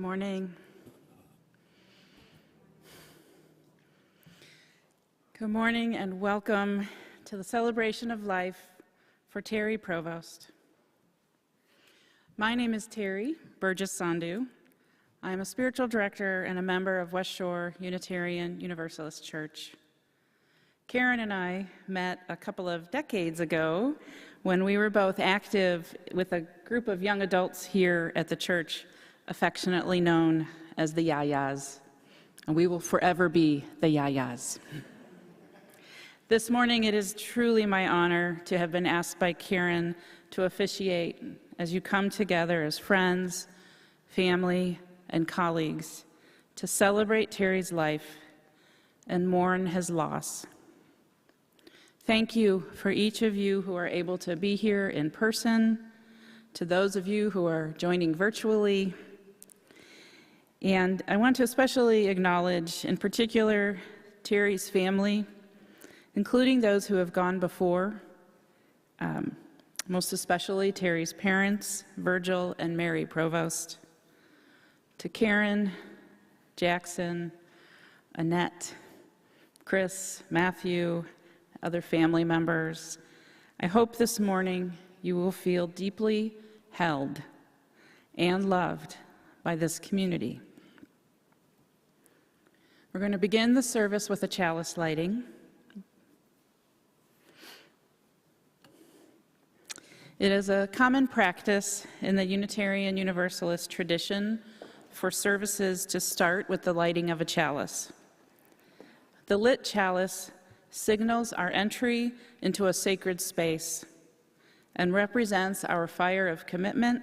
morning. Good morning and welcome to the celebration of life for Terry Provost. My name is Terry Burgess Sandu. I am a spiritual director and a member of West Shore Unitarian Universalist Church. Karen and I met a couple of decades ago when we were both active with a group of young adults here at the church, affectionately known as the Yayas. And we will forever be the Yayas. This morning, it is truly my honor to have been asked by Karen to officiate as you come together as friends, family, and colleagues to celebrate Terry's life and mourn his loss. Thank you for each of you who are able to be here in person, to those of you who are joining virtually. And I want to especially acknowledge, in particular, Terry's family, including those who have gone before, most especially Terry's parents, Virgil and Mary Provost, to Karen, Jackson, Annette, Chris, Matthew, other family members. I hope this morning you will feel deeply held and loved by this community. We're going to begin the service with a chalice lighting. It is a common practice in the Unitarian Universalist tradition for services to start with the lighting of a chalice. The lit chalice signals our entry into a sacred space and represents our fire of commitment,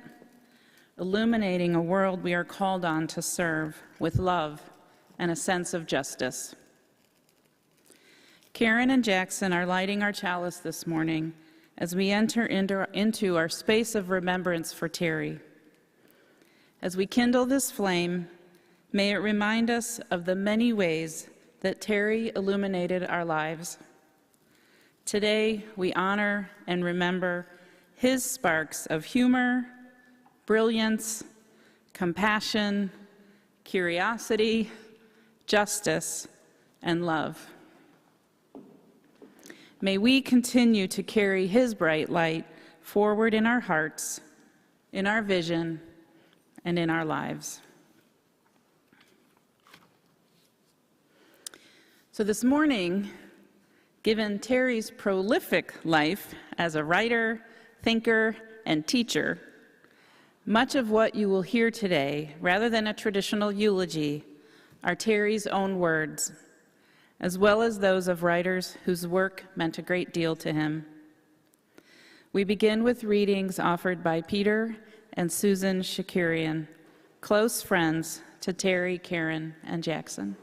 illuminating a world we are called on to serve with love and a sense of justice. Karen and Jackson are lighting our chalice this morning as we enter into our space of remembrance for Terry. As we kindle this flame, may it remind us of the many ways that Terry illuminated our lives. Today, we honor and remember his sparks of humor, brilliance, compassion, curiosity, justice, and love. May we continue to carry his bright light forward in our hearts, in our vision, and in our lives. So this morning, given Terry's prolific life as a writer, thinker, and teacher, much of what you will hear today, rather than a traditional eulogy, are Terry's own words, as well as those of writers whose work meant a great deal to him. We begin with readings offered by Peter and Susan Shakarian, close friends to Terry, Karen, and Jackson.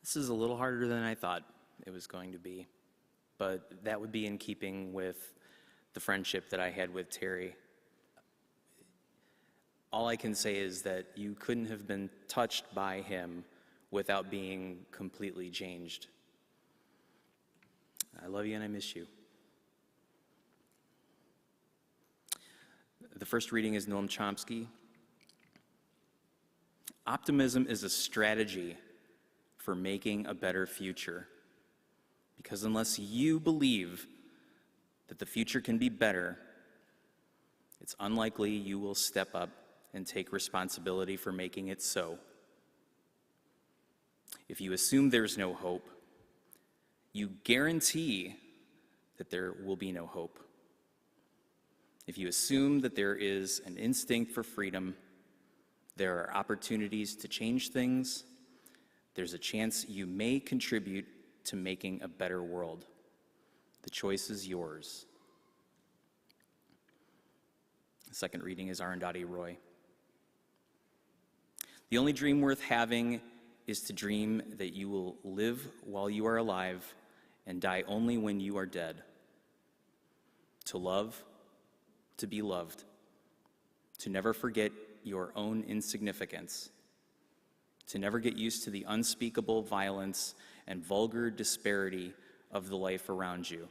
This is a little harder than I thought it was going to be, but that would be in keeping with the friendship that I had with Terry. All I can say is that you couldn't have been touched by him without being completely changed. I love you and I miss you. The first reading is Noam Chomsky. Optimism is a strategy for making a better future. Because unless you believe that the future can be better, it's unlikely you will step up and take responsibility for making it so. If you assume there's no hope, you guarantee that there will be no hope. If you assume that there is an instinct for freedom, there are opportunities to change things. There's a chance you may contribute to making a better world. The choice is yours. The second reading is Arundhati Roy. The only dream worth having is to dream that you will live while you are alive and die only when you are dead. To love, to be loved, to never forget your own insignificance to never get used to the unspeakable violence and vulgar disparity of the life around you,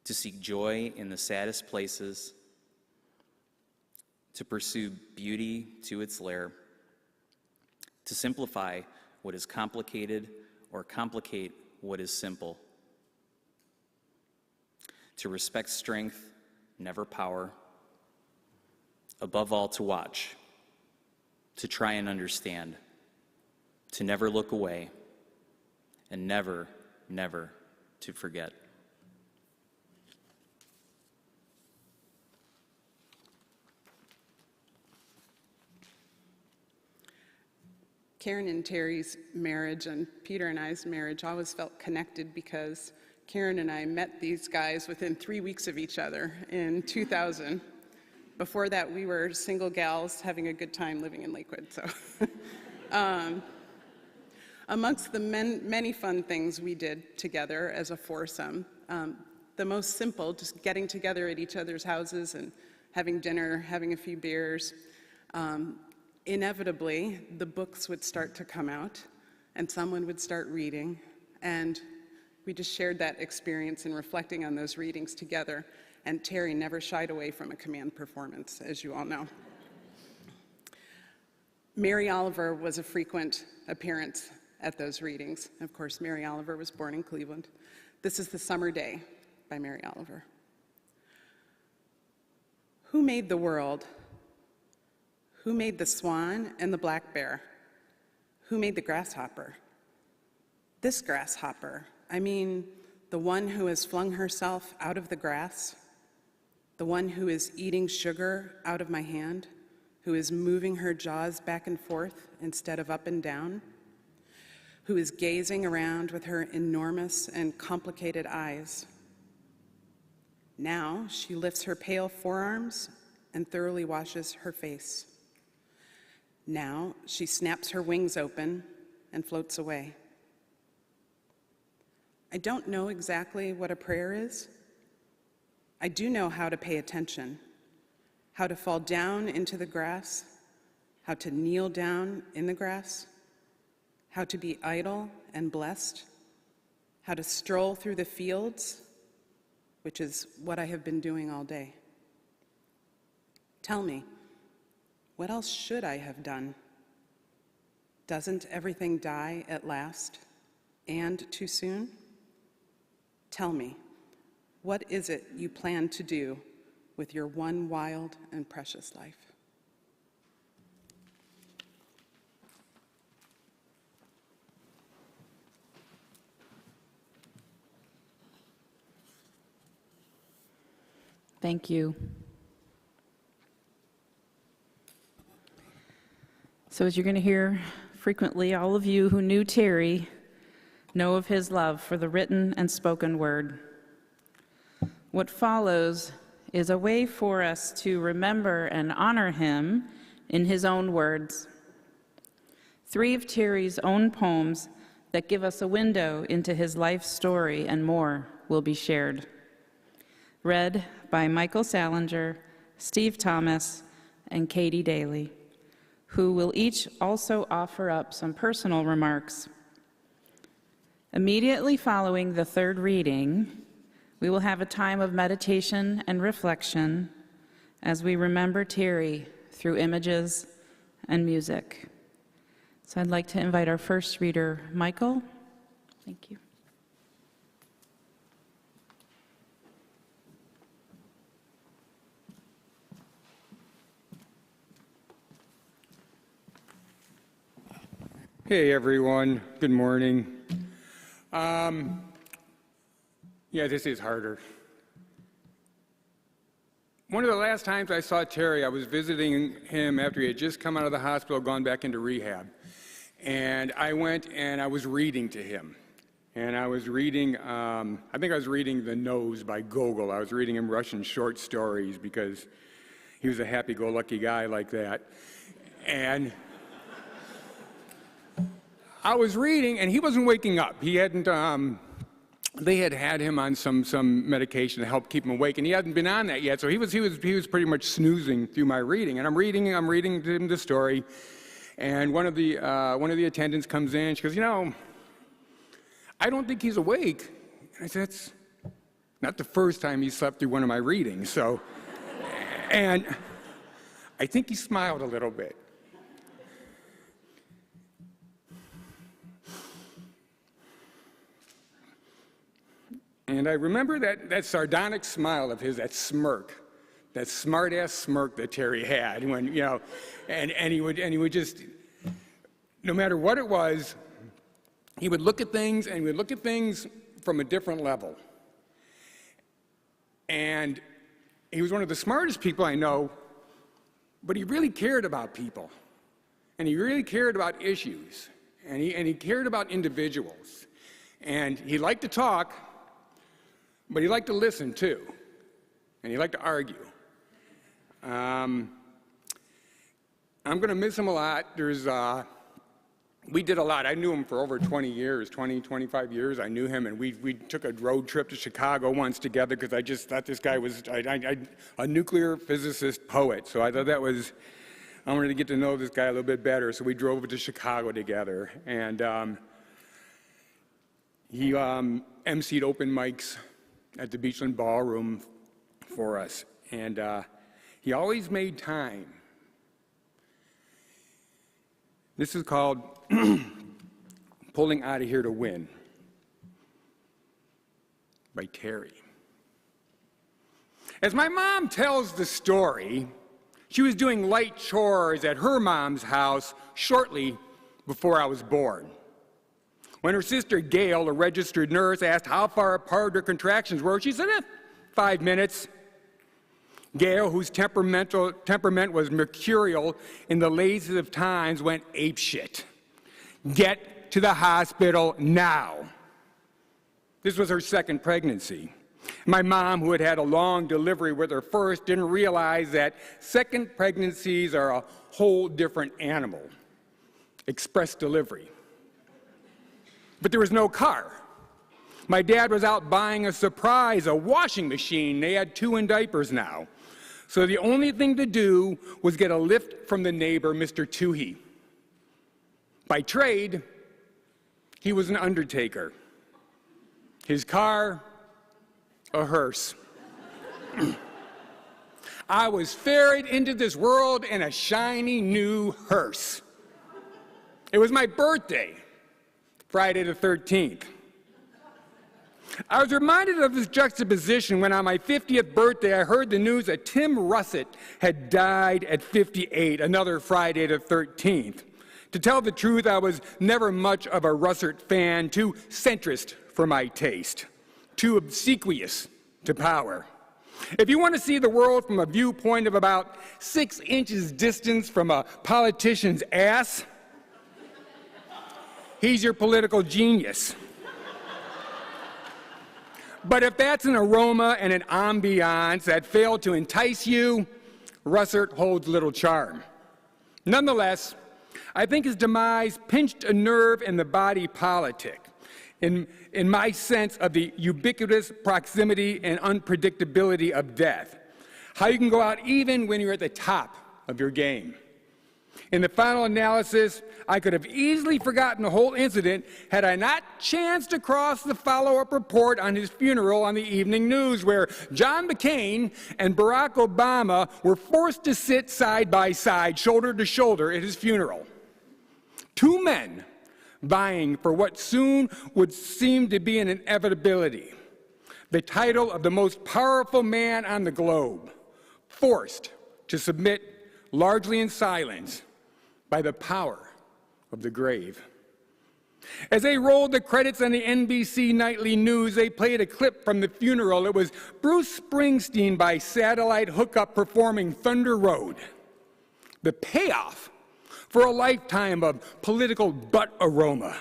to seek joy in the saddest places, to pursue beauty to its lair, to simplify what is complicated or complicate what is simple, to respect strength, never power, above all to watch, to try and understand, to never look away, and never, never to forget. Karen and Terry's marriage and Peter and I's marriage always felt connected because Karen and I met these guys within 3 weeks of each other in 2000. Before that, we were single gals having a good time living in Lakewood. So, amongst the many fun things we did together as a foursome, the most simple, just getting together at each other's houses and having dinner, having a few beers. Inevitably, the books would start to come out, and someone would start reading, and we just shared that experience in reflecting on those readings together. And Terry never shied away from a command performance, as you all know. Mary Oliver was a frequent appearance at those readings. Of course, Mary Oliver was born in Cleveland. This is The Summer Day by Mary Oliver. Who made the world? Who made the swan and the black bear? Who made the grasshopper? This grasshopper, I mean, the one who has flung herself out of the grass, the one who is eating sugar out of my hand, who is moving her jaws back and forth instead of up and down, who is gazing around with her enormous and complicated eyes. Now she lifts her pale forearms and thoroughly washes her face. Now she snaps her wings open and floats away. I don't know exactly what a prayer is. I do know how to pay attention, how to fall down into the grass, how to kneel down in the grass, how to be idle and blessed, how to stroll through the fields, which is what I have been doing all day. Tell me, what else should I have done? Doesn't everything die at last, and too soon? Tell me, what is it you plan to do with your one wild and precious life? Thank you. So as you're going to hear frequently, all of you who knew Terry know of his love for the written and spoken word. What follows is a way for us to remember and honor him in his own words. 3 of Terry's own poems that give us a window into his life story and more will be shared. Read by Michael Salinger, Steve Thomas, and Katie Daly, who will each also offer up some personal remarks. Immediately following the third reading, we will have a time of meditation and reflection as we remember Terry through images and music. So I'd like to invite our first reader, Michael. Thank you. Hey everyone, good morning. Yeah, this is harder. One of the last times I saw Terry, I was visiting him after he had just come out of the hospital, gone back into rehab. And I went and I was reading to him. And I was reading, I think I was reading The Nose by Gogol. I was reading him Russian short stories because he was a happy-go-lucky guy like that. And I was reading, and he wasn't waking up. He hadn't, they had him on some medication to help keep him awake, and he hadn't been on that yet, so he was pretty much snoozing through my reading. And I'm reading to him the story, And one of the attendants comes in, she goes, you know, I don't think he's awake. And I said, it's not the first time he slept through one of my readings, so. And I think he smiled a little bit. And I remember that sardonic smile of his, that smirk, that smart-ass smirk that Terry had when, you know, and he would just, no matter what it was, he would look at things, and he would look at things from a different level. And he was one of the smartest people I know, but he really cared about people. And he really cared about issues. And he cared about individuals. And he liked to talk, but he liked to listen too. And he liked to argue. I'm going to miss him a lot. We did a lot. I knew him for over 20 years, 25 years. I knew him, and we took a road trip to Chicago once together because I just thought this guy was a nuclear physicist poet. So I thought I wanted to get to know this guy a little bit better. So we drove to Chicago together, and he emceed open mics at the Beachland Ballroom for us, and he always made time. This is called Pulling Out of Here to Win by Terry. As my mom tells the story, she was doing light chores at her mom's house shortly before I was born. When her sister Gail, a registered nurse, asked how far apart her contractions were, she said, 5 minutes. Gail, whose temperament was mercurial in the laziest of times, went apeshit. Get to the hospital now. This was her second pregnancy. My mom, who had had a long delivery with her first, didn't realize that second pregnancies are a whole different animal. Express delivery. But there was no car. My dad was out buying a surprise, a washing machine. They had 2 in diapers now. So the only thing to do was get a lift from the neighbor, Mr. Toohey. By trade, he was an undertaker. His car, a hearse. I was ferried into this world in a shiny new hearse. It was my birthday, Friday the 13th. I was reminded of this juxtaposition when on my 50th birthday I heard the news that Tim Russett had died at 58, another Friday the 13th. To tell the truth, I was never much of a Russert fan, too centrist for my taste, too obsequious to power. If you want to see the world from a viewpoint of about 6 inches distance from a politician's ass, he's your political genius. But if that's an aroma and an ambiance that fail to entice you, Russert holds little charm. Nonetheless, I think his demise pinched a nerve in the body politic, in my sense of the ubiquitous proximity and unpredictability of death. How you can go out even when you're at the top of your game. In the final analysis, I could have easily forgotten the whole incident had I not chanced across the follow-up report on his funeral on the evening news, where John McCain and Barack Obama were forced to sit side by side, shoulder to shoulder at his funeral. 2 men vying for what soon would seem to be an inevitability, the title of the most powerful man on the globe, forced to submit largely in silence by the power of the grave. As they rolled the credits on the NBC Nightly News, they played a clip from the funeral. It was Bruce Springsteen by satellite hookup performing Thunder Road. The payoff for a lifetime of political butt aroma.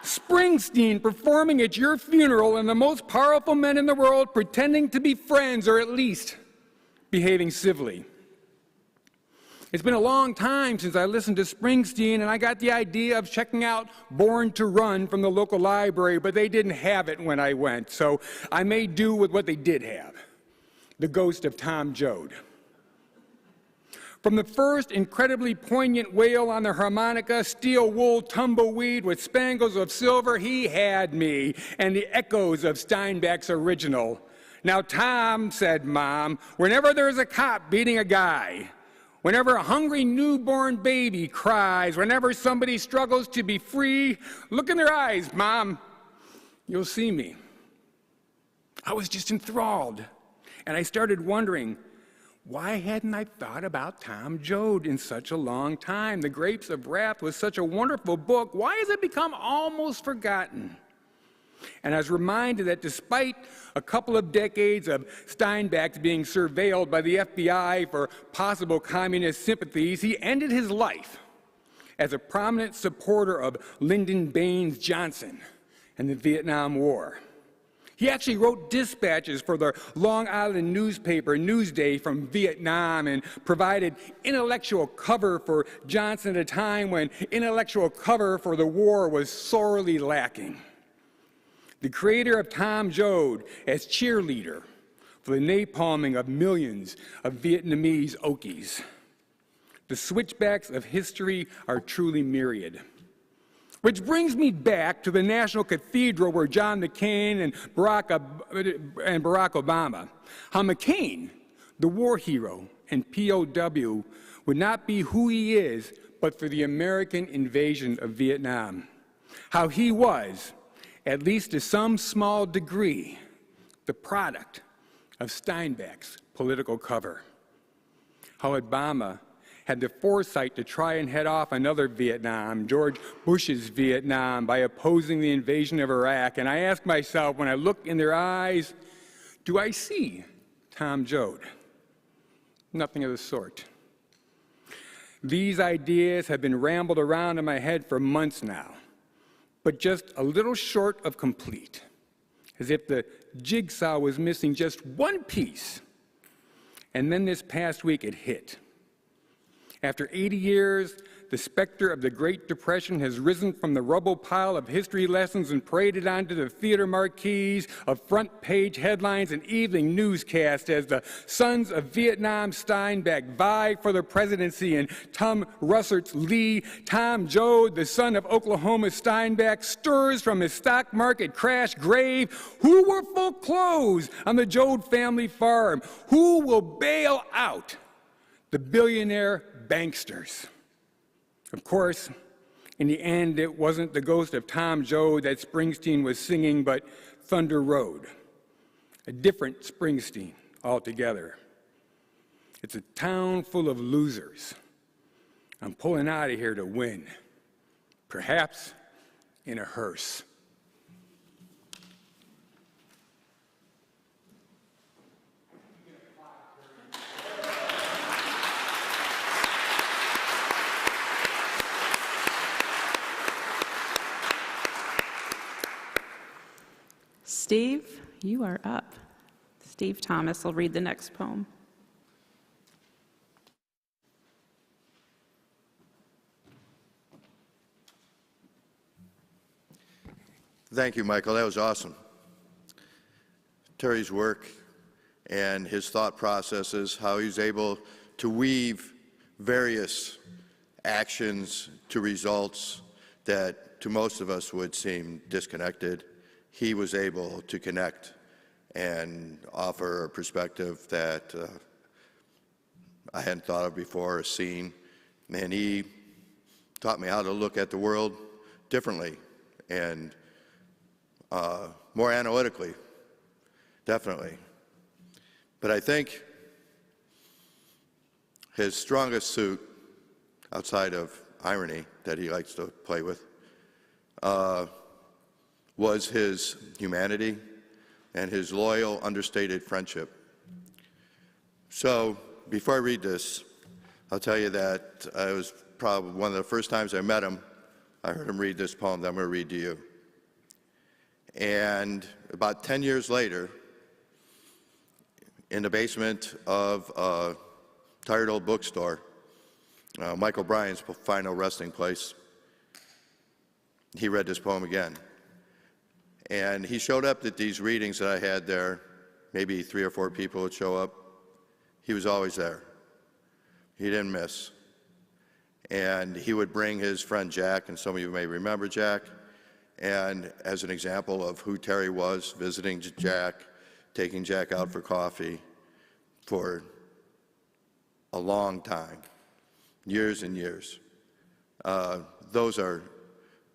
Springsteen performing at your funeral and the most powerful men in the world pretending to be friends, or at least behaving civilly. It's been a long time since I listened to Springsteen, and I got the idea of checking out Born to Run from the local library, but they didn't have it when I went, so I made do with what they did have, the ghost of Tom Joad. From the first incredibly poignant wail on the harmonica, steel wool tumbleweed with spangles of silver, he had me, and the echoes of Steinbeck's original. Now, Tom, said Mom, whenever there's a cop beating a guy, whenever a hungry newborn baby cries, whenever somebody struggles to be free, look in their eyes, Mom. You'll see me. I was just enthralled, and I started wondering, why hadn't I thought about Tom Joad in such a long time? The Grapes of Wrath was such a wonderful book. Why has it become almost forgotten? And I was reminded that despite a couple of decades of Steinbeck's being surveilled by the FBI for possible communist sympathies, he ended his life as a prominent supporter of Lyndon Baines Johnson and the Vietnam War. He actually wrote dispatches for the Long Island newspaper Newsday from Vietnam and provided intellectual cover for Johnson at a time when intellectual cover for the war was sorely lacking. The creator of Tom Joad as cheerleader for the napalming of millions of Vietnamese Okies. The switchbacks of history are truly myriad. Which brings me back to the National Cathedral where John McCain and Barack Obama. How McCain, the war hero and POW, would not be who he is but for the American invasion of Vietnam. How he was, at least to some small degree, the product of Steinbeck's political cover. How Obama had the foresight to try and head off another Vietnam, George Bush's Vietnam, by opposing the invasion of Iraq. And I ask myself, when I look in their eyes, do I see Tom Joad? Nothing of the sort. These ideas have been rambled around in my head for months now, but just a little short of complete, as if the jigsaw was missing just one piece. And then this past week it hit. After 80 years, the specter of the Great Depression has risen from the rubble pile of history lessons and paraded onto the theater marquees of front-page headlines and evening newscasts as the sons of Vietnam Steinbeck vie for the presidency in Tom Russert's Lee. Tom Joad, the son of Oklahoma Steinbeck, stirs from his stock market crash grave. Who will foreclose on the Joad family farm? Who will bail out the billionaire banksters? Of course, in the end, it wasn't the ghost of Tom Joad that Springsteen was singing, but Thunder Road, a different Springsteen altogether. It's a town full of losers. I'm pulling out of here to win, perhaps in a hearse. Steve, you are up. Steve Thomas will read the next poem. Thank you, Michael. That was awesome. Terry's work and his thought processes, how he's able to weave various actions to results that to most of us would seem disconnected. He was able to connect and offer a perspective that I hadn't thought of before or seen. And he taught me how to look at the world differently and more analytically, definitely. But I think his strongest suit, outside of irony that he likes to play with, was his humanity and his loyal, understated friendship. So before I read this, I'll tell you that it was probably one of the first times I met him, I heard him read this poem that I'm going to read to you. And about 10 years later, in the basement of a tired old bookstore, Michael Bryan's final resting place, he read this poem again. And he showed up at these readings that I had there. Maybe 3 or 4 people would show up. He was always there. He didn't miss. And he would bring his friend Jack, and some of you may remember Jack, and as an example of who Terry was, visiting Jack, taking Jack out for coffee for a long time, years and years. Those are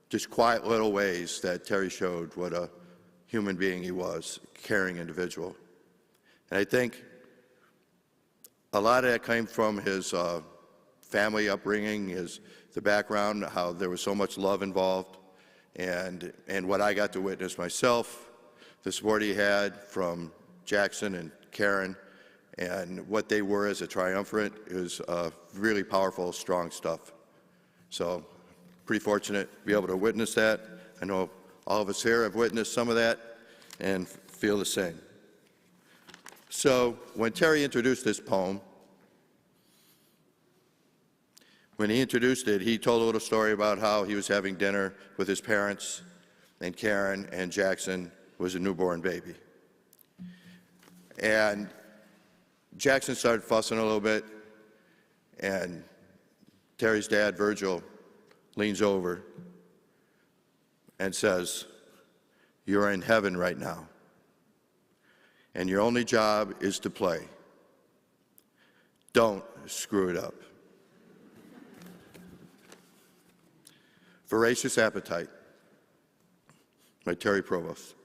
just quiet little ways that Terry showed what a human being he was, a caring individual. And I think a lot of that came from his family upbringing, the background, how there was so much love involved, and what I got to witness myself, the support he had from Jackson and Karen, and what they were as a triumvirate is really powerful, strong stuff. So pretty fortunate to be able to witness that. I know all of us here have witnessed some of that and feel the same. So when Terry introduced this poem, when he introduced it, he told a little story about how he was having dinner with his parents, and Karen and Jackson was a newborn baby. And Jackson started fussing a little bit, and Terry's dad, Virgil, leans over and says, "You're in heaven right now, and your only job is to play. Don't screw it up." Voracious Appetite by Terry Provost.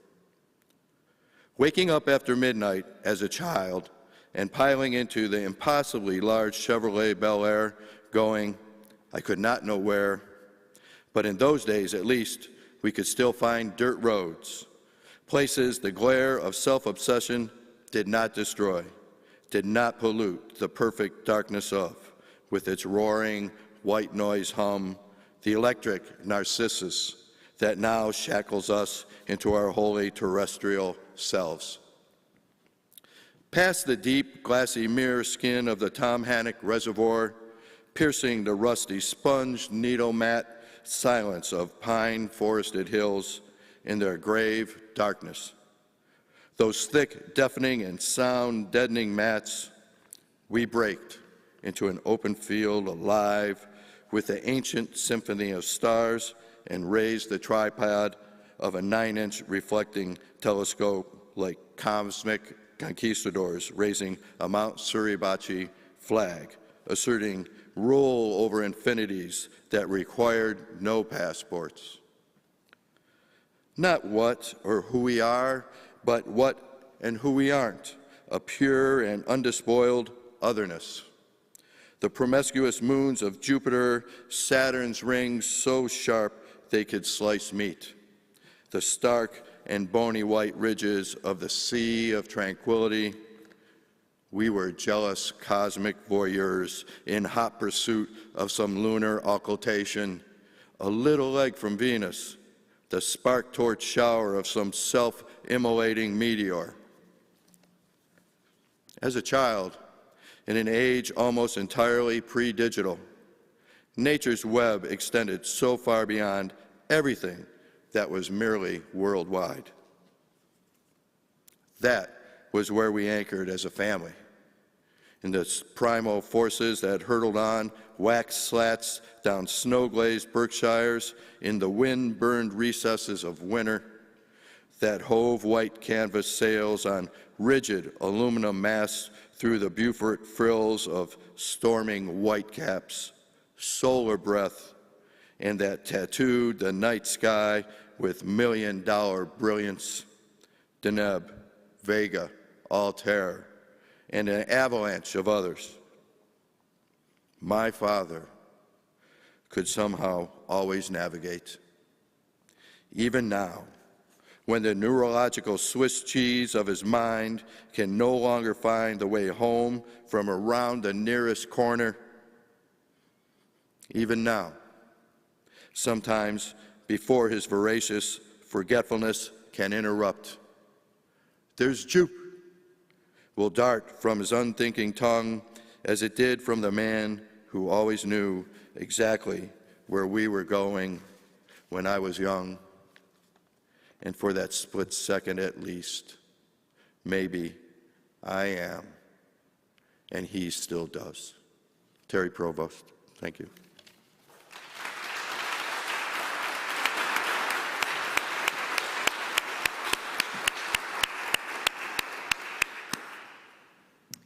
Waking up after midnight as a child and piling into the impossibly large Chevrolet Bel Air, going, I could not know where, but in those days at least, we could still find dirt roads, places the glare of self-obsession did not destroy, did not pollute the perfect darkness of, with its roaring white noise hum, the electric narcissus that now shackles us into our holy terrestrial selves. Past the deep, glassy mirror skin of the Tom Hannock Reservoir, piercing the rusty sponge needle mat silence of pine-forested hills in their grave darkness. Those thick, deafening and sound-deadening mats, we braked into an open field alive with the ancient symphony of stars and raised the tripod of a 9-inch reflecting telescope like cosmic conquistadors raising a Mount Suribachi flag, asserting rule over infinities that required no passports. Not what or who we are, but what and who we aren't, a pure and undespoiled otherness. The promiscuous moons of Jupiter, Saturn's rings so sharp they could slice meat. The stark and bony white ridges of the Sea of Tranquility. We were jealous cosmic voyeurs in hot pursuit of some lunar occultation, a little leg from Venus, the spark torch shower of some self-immolating meteor. As a child, in an age almost entirely pre-digital, nature's web extended so far beyond everything that was merely worldwide. That was where we anchored as a family, in the primal forces that hurtled on wax slats down snow-glazed Berkshires in the wind-burned recesses of winter, that hove white canvas sails on rigid aluminum masts through the Beaufort frills of storming whitecaps, solar breath, and that tattooed the night sky with million-dollar brilliance, Deneb, Vega, Altair, and an avalanche of others. My father could somehow always navigate. Even now, when the neurological Swiss cheese of his mind can no longer find the way home from around the nearest corner, even now, sometimes before his voracious forgetfulness can interrupt, there's Jupe will dart from his unthinking tongue as it did from the man who always knew exactly where we were going when I was young. And for that split second at least, maybe I am, and he still does. Terry Provost. Thank you.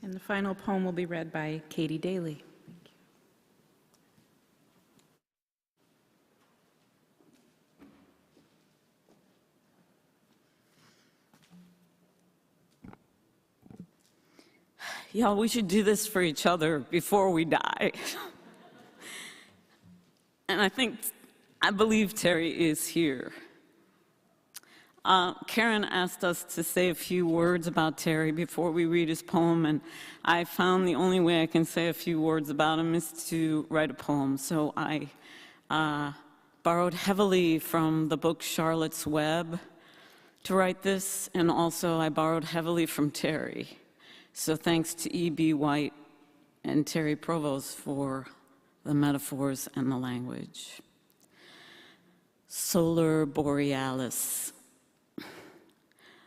And the final poem will be read by Katie Daly. Y'all, we should do this for each other before we die. And I believe Terry is here. Karen asked us to say a few words about Terry before we read his poem, and I found the only way I can say a few words about him is to write a poem. So I borrowed heavily from the book Charlotte's Web to write this, and also I borrowed heavily from Terry. So thanks to E.B. White and Terry Provost for the metaphors and the language. Solar Borealis.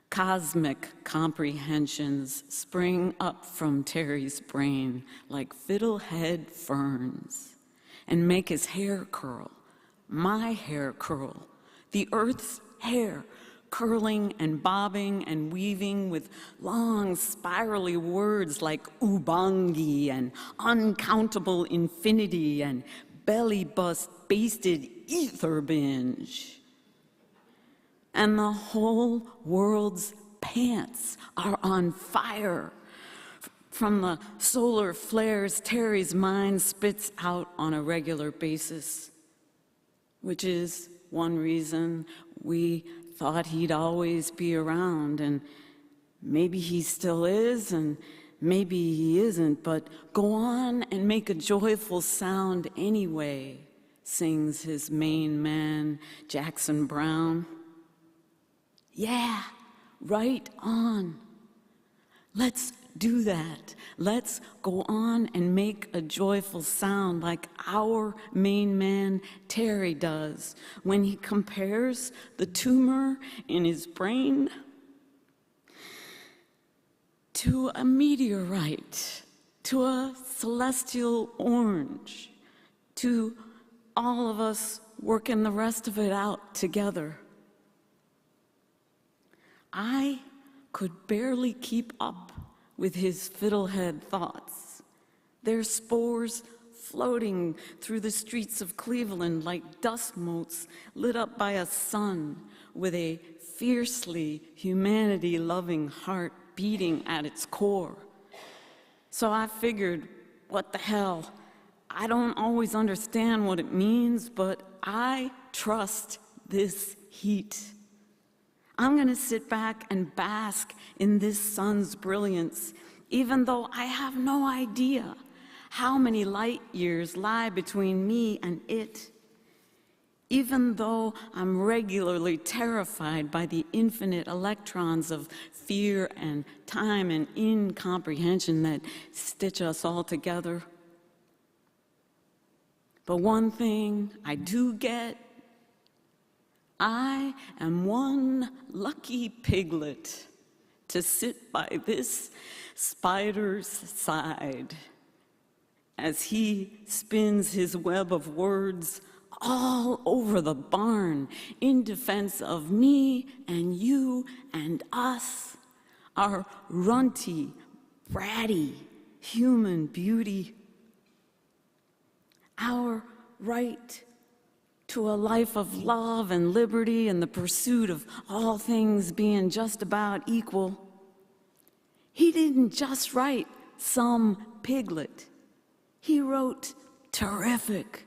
Cosmic comprehensions spring up from Terry's brain like fiddlehead ferns and make his hair curl, my hair curl, the earth's hair curling and bobbing and weaving with long spirally words like ubangi and uncountable infinity and belly bust basted ether binge. And the whole world's pants are on fire from the solar flares Terry's mind spits out on a regular basis, which is one reason we thought he'd always be around, and maybe he still is, and maybe he isn't, but go on and make a joyful sound anyway, sings his main man, Jackson Brown. Yeah, right on. Let's do that. Let's go on and make a joyful sound like our main man Terry does when he compares the tumor in his brain to a meteorite, to a celestial orange, to all of us working the rest of it out together. I could barely keep up with his fiddlehead thoughts, their spores floating through the streets of Cleveland like dust motes lit up by a sun with a fiercely humanity-loving heart beating at its core. So I figured, what the hell? I don't always understand what it means, but I trust this heat. I'm going to sit back and bask in this sun's brilliance, even though I have no idea how many light years lie between me and it, even though I'm regularly terrified by the infinite electrons of fear and time and incomprehension that stitch us all together. But one thing I do get, I am one lucky piglet to sit by this spider's side as he spins his web of words all over the barn in defense of me and you and us, our runty, bratty human beauty, our right to a life of love and liberty and the pursuit of all things being just about equal. He didn't just write some piglet. He wrote terrific.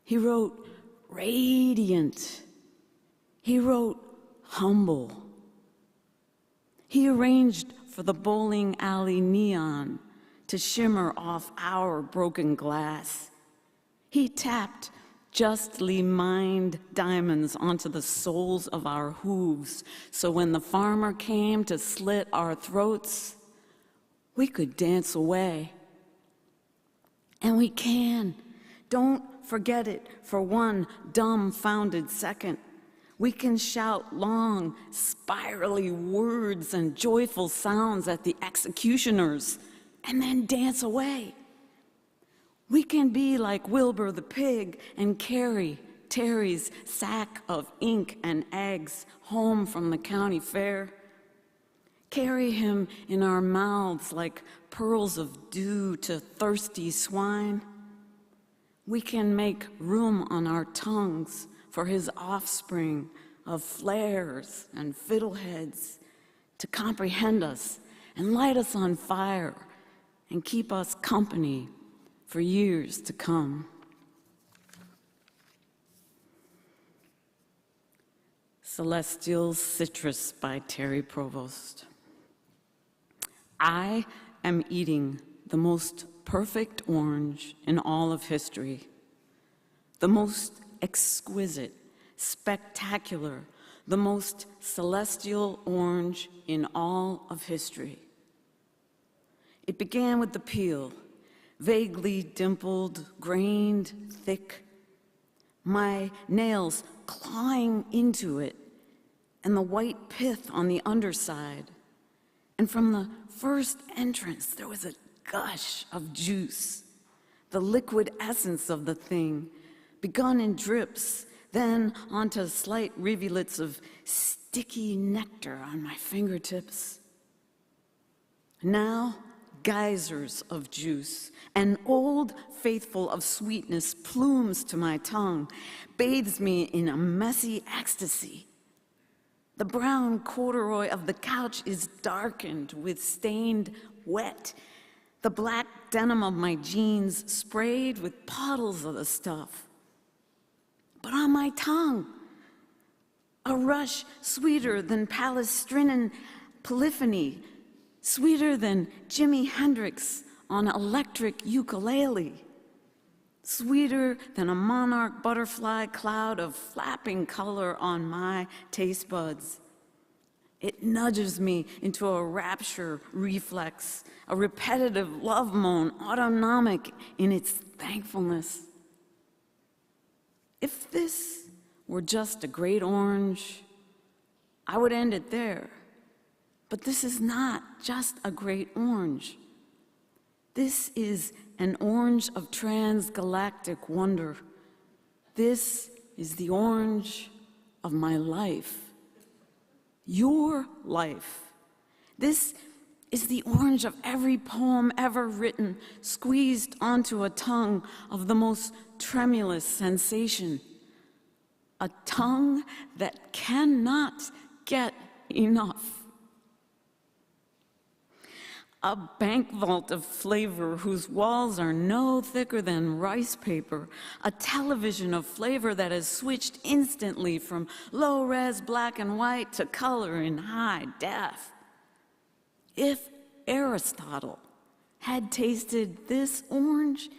He wrote radiant. He wrote humble. He arranged for the bowling alley neon to shimmer off our broken glass. He tapped justly mined diamonds onto the soles of our hooves, so when the farmer came to slit our throats, we could dance away. And we can. Don't forget it for one dumbfounded second. We can shout long, spirally words and joyful sounds at the executioners and then dance away. We can be like Wilbur the pig and carry Terry's sack of ink and eggs home from the county fair. Carry him in our mouths like pearls of dew to thirsty swine. We can make room on our tongues for his offspring of flares and fiddleheads to comprehend us and light us on fire and keep us company for years to come. Celestial Citrus by Terry Provost. I am eating the most perfect orange in all of history, the most exquisite, spectacular, the most celestial orange in all of history. It began with the peel, vaguely dimpled, grained, thick, my nails clawing into it, and the white pith on the underside. And from the first entrance, there was a gush of juice, the liquid essence of the thing, begun in drips, then onto slight rivulets of sticky nectar on my fingertips. Now, geysers of juice, an old faithful of sweetness plumes to my tongue, bathes me in a messy ecstasy. The brown corduroy of the couch is darkened with stained wet, the black denim of my jeans sprayed with puddles of the stuff. But on my tongue, a rush sweeter than Palestrinian polyphony, sweeter than Jimi Hendrix on electric ukulele, sweeter than a monarch butterfly cloud of flapping color on my taste buds. It nudges me into a rapture reflex, a repetitive love moan, autonomic in its thankfulness. If this were just a great orange, I would end it there. But this is not just a great orange. This is an orange of transgalactic wonder. This is the orange of my life. Your life. This is the orange of every poem ever written, squeezed onto a tongue of the most tremulous sensation. A tongue that cannot get enough. A bank vault of flavor whose walls are no thicker than rice paper. A television of flavor that has switched instantly from low-res black and white to color in high def. If Aristotle had tasted this orange,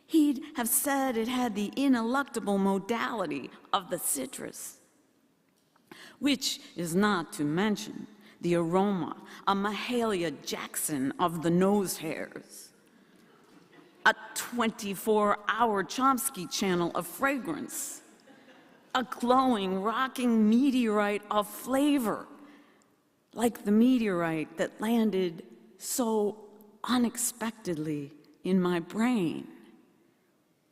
he'd have said it had the ineluctable modality of the citrus, which is not to mention the aroma, a Mahalia Jackson of the nose hairs, a 24-hour Chomsky channel of fragrance, a glowing, rocking meteorite of flavor, like the meteorite that landed so unexpectedly in my brain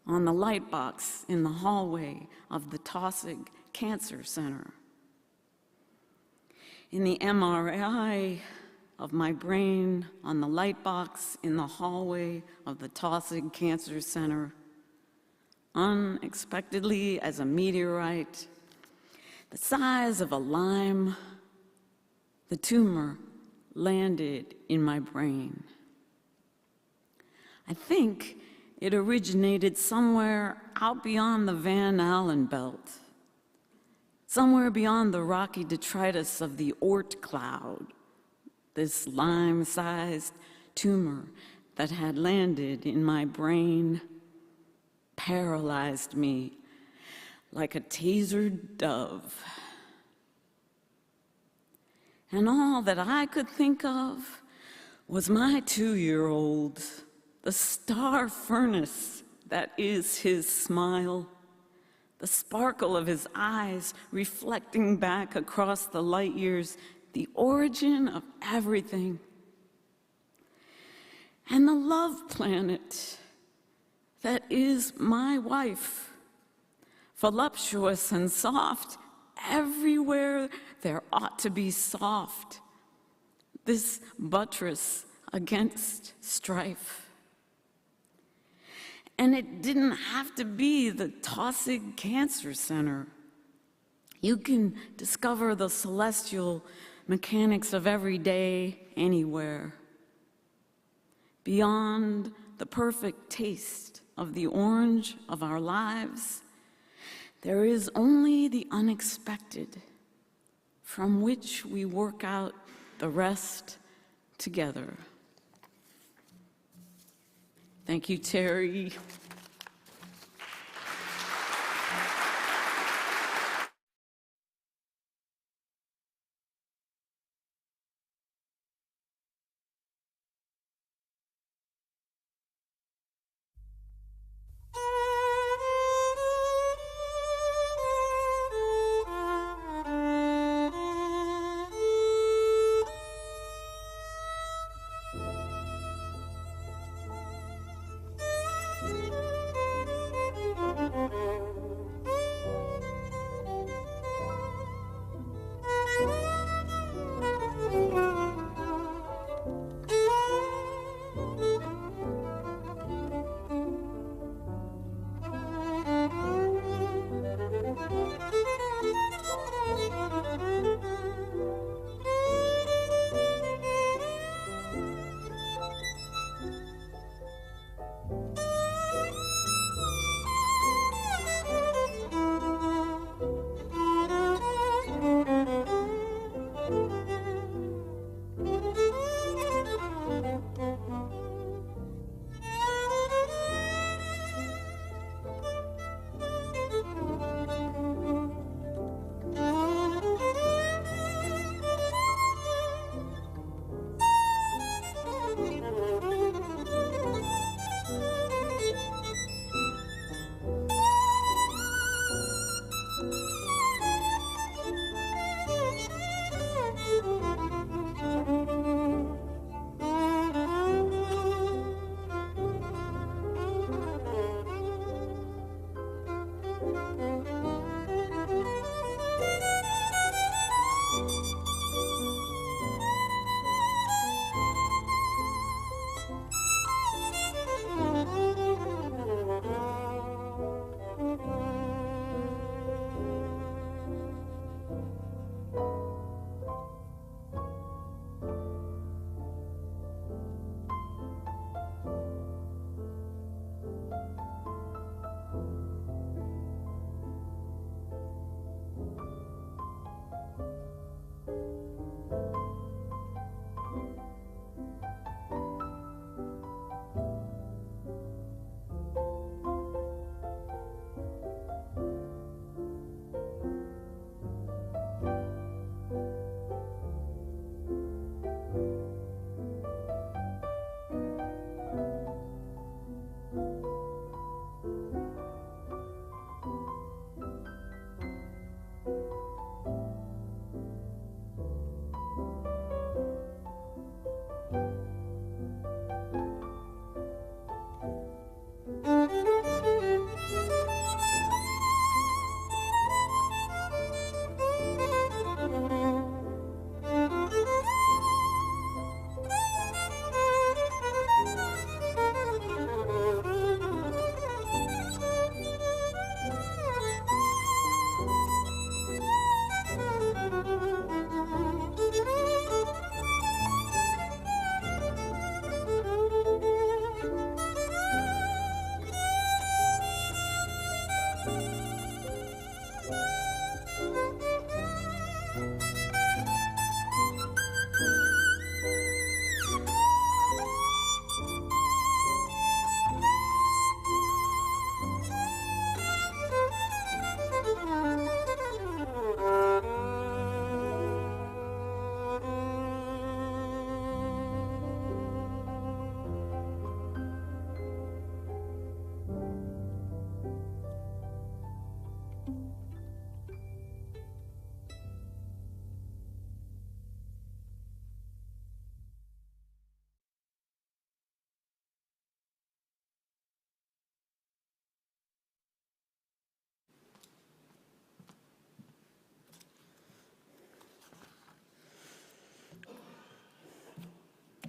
on the light box in the hallway of the Taussig Cancer Center. In the MRI of my brain on the light box in the hallway of the Taussig Cancer Center, unexpectedly as a meteorite, the size of a lime, the tumor landed in my brain. I think it originated somewhere out beyond the Van Allen belt, somewhere beyond the rocky detritus of the Oort cloud. This lime-sized tumor that had landed in my brain paralyzed me like a tasered dove. And all that I could think of was my 2-year-old, the star furnace that is his smile, the sparkle of his eyes reflecting back across the light years, the origin of everything. And the love planet that is my wife, voluptuous and soft, everywhere there ought to be soft, this buttress against strife. And it didn't have to be the Taussig Cancer Center. You can discover the celestial mechanics of every day, anywhere. Beyond the perfect taste of the orange of our lives, there is only the unexpected, from which we work out the rest together. Thank you, Terry.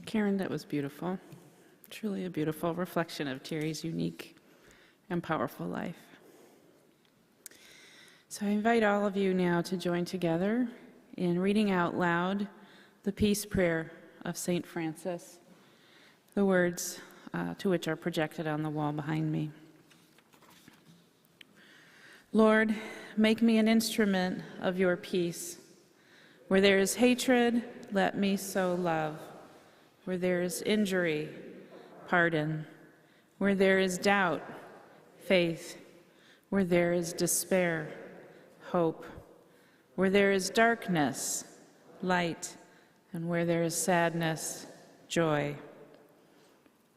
Karen, that was beautiful. Truly a beautiful reflection of Terry's unique and powerful life. So I invite all of you now to join together in reading out loud the peace prayer of St. Francis, the words to which are projected on the wall behind me. Lord, make me an instrument of your peace. Where there is hatred, let me sow love. Where there is injury, pardon. Where there is doubt, faith. Where there is despair, hope. Where there is darkness, light. And where there is sadness, joy.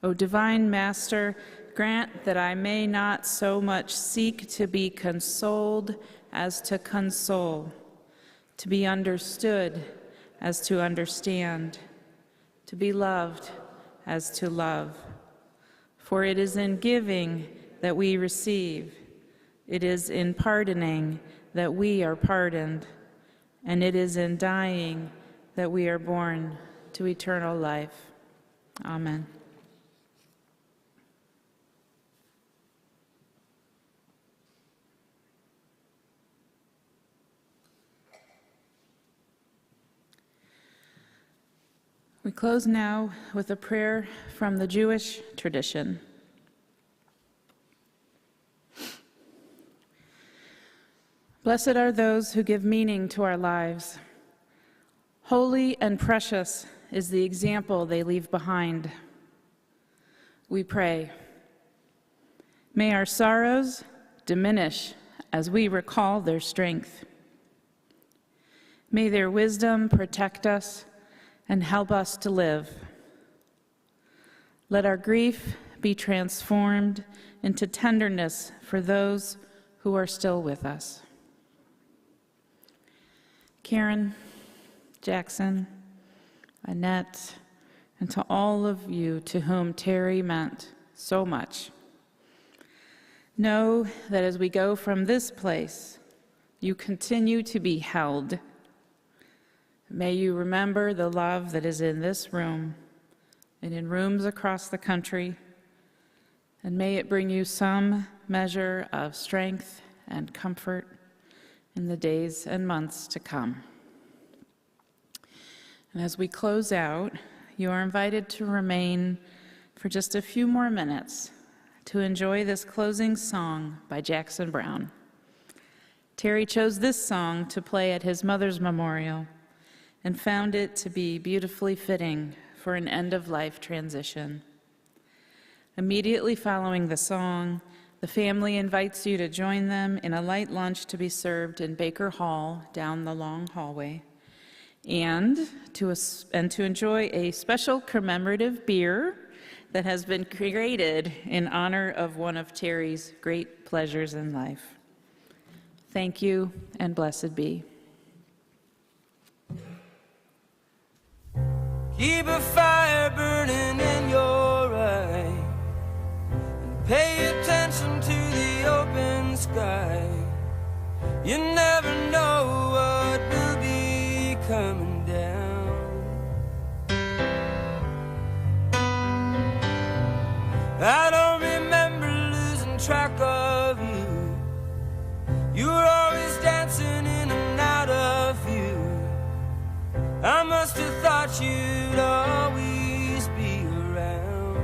O divine Master, grant that I may not so much seek to be consoled as to console, to be understood as to understand, to be loved as to love. For it is in giving that we receive, it is in pardoning that we are pardoned, and it is in dying that we are born to eternal life. Amen. We close now with a prayer from the Jewish tradition. Blessed are those who give meaning to our lives. Holy and precious is the example they leave behind. We pray. May our sorrows diminish as we recall their strength. May their wisdom protect us and help us to live. Let our grief be transformed into tenderness for those who are still with us. Karen, Jackson, Annette, and to all of you to whom Terry meant so much, know that as we go from this place, you continue to be held. May you remember the love that is in this room and in rooms across the country, and may it bring you some measure of strength and comfort in the days and months to come. And as we close out, you are invited to remain for just a few more minutes to enjoy this closing song by Jackson Browne. Terry chose this song to play at his mother's memorial and found it to be beautifully fitting for an end-of-life transition. Immediately following the song, the family invites you to join them in a light lunch to be served in Baker Hall down the long hallway, and to enjoy a special commemorative beer that has been created in honor of one of Terry's great pleasures in life. Thank you, and blessed be. Keep a fire burning in your eye, and pay attention to the open sky. You never know what will be coming down. I don't remember losing track of you. You were always dancing in and out of view. I must have thought you'd always be around.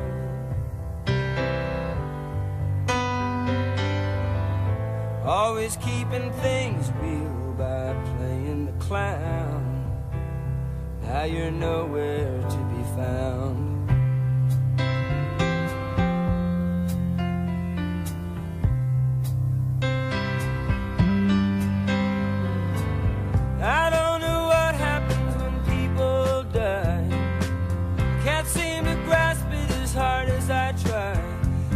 Always keeping things real by playing the clown. Now you're nowhere to be found. I don't know what happens when people die. Can't seem to grasp it as hard as I try.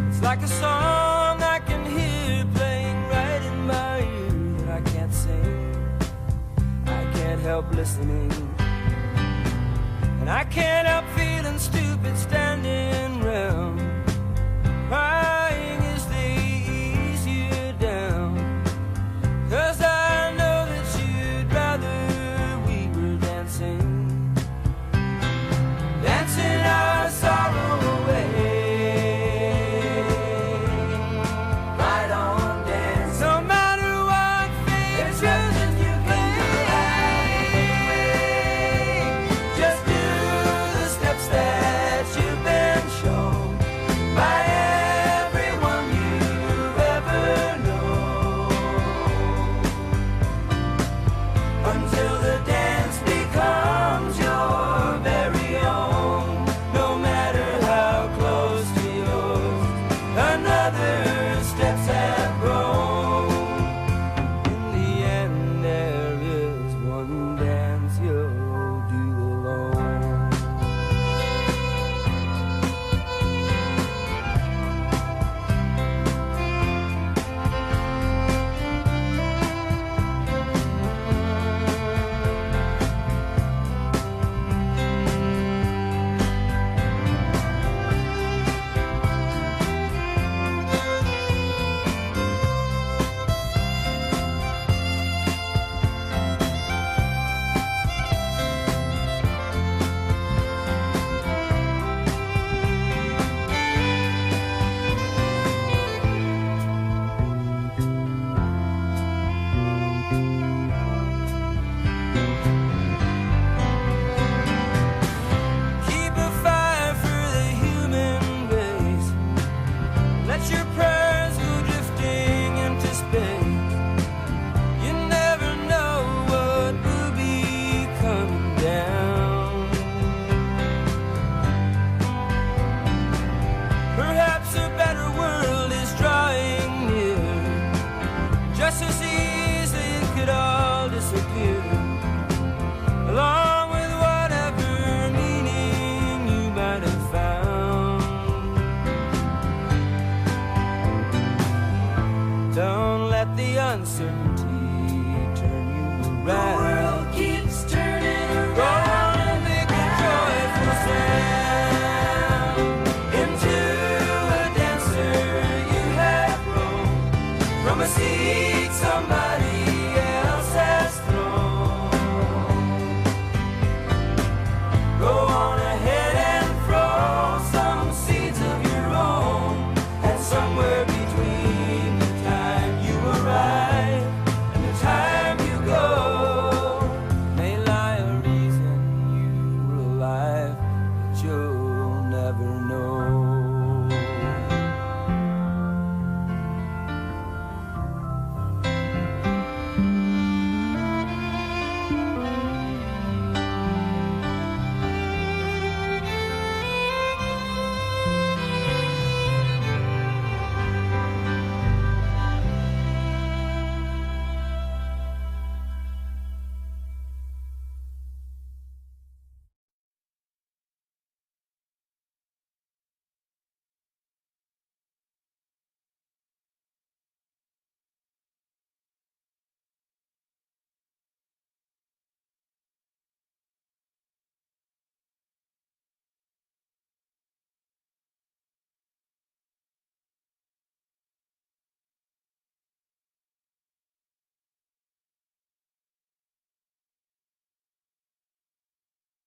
It's like a song I can hear playing right in my ear that I can't sing. I can't help listening, and I can't help feeling stupid standing